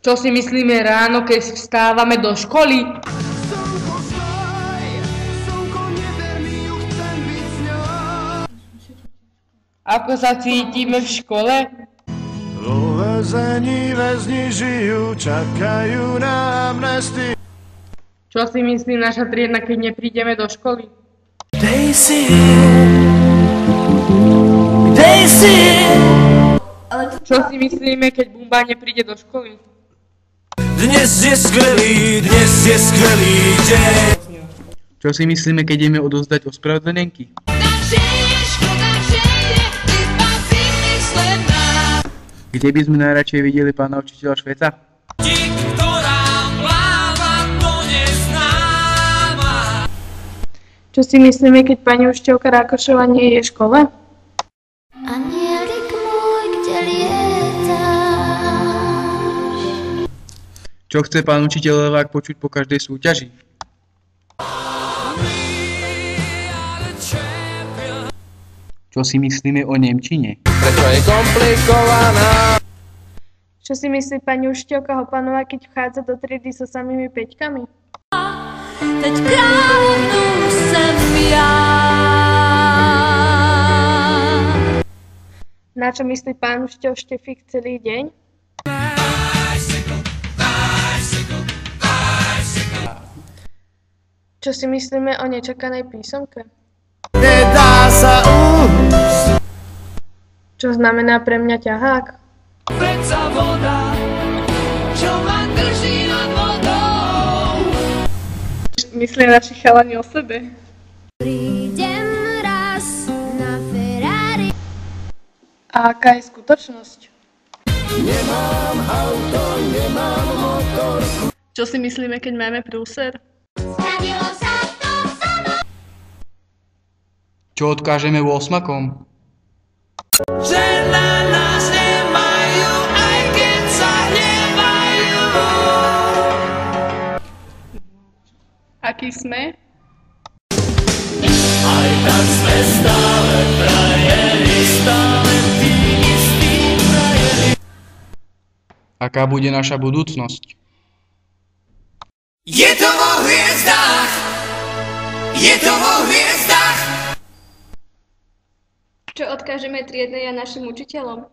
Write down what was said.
Čo si myslíme ráno, keď vstávame do školy? Ako sa cítime v škole? Vo väzení väzni žijú, čakajú na amnestiu. Čo si myslí naša triedna, keď neprídeme do školy? Kde si? Čo si myslíme, keď Bumba nepríde do školy? Dnes je skvelý deň. Čo si myslíme, keď ideme odozdať ospravedlnenky? Kde by sme najradšej videli pána učiteľa Šveca? Čo si myslíme, keď pani učiteľka Rákošová nie je v škole? Anielik môj, kde lietáš? Čo chce pán učiteľ Levák počuť po každej súťaži? Čo si myslíme o nemčine? Prečo je komplikovaná? Čo si myslí pani učiteľka Hopanová, keď vchádza do triedy so samými peťkami? Teď královnu jsem já. Na čo myslí pán učiteľ Štefík celý deň? Čo si myslíme o nečakanej písomke? Nedá sa ujsť. Čo znamená pre mňa ťahák? Predsa voda, čo ma drží nad vodou. Myslia naši chalani o sebe. Prídem raz na Ferrari. A aká je skutočnosť? Nemám auto, nemám motor. Čo si myslíme, keď máme prúser? Stratilo sa to samo. Čo odkážeme 8-kom? Že na nás nemajú, aj keď sa hnevajú. Aký sme? Aj tak sme stále frajeri, stále tí istí frajeri. Aká bude naša budúcnosť? Je to vo hviezdách, je to vo hviezdách. Čo odkážeme triednej a našim učiteľom?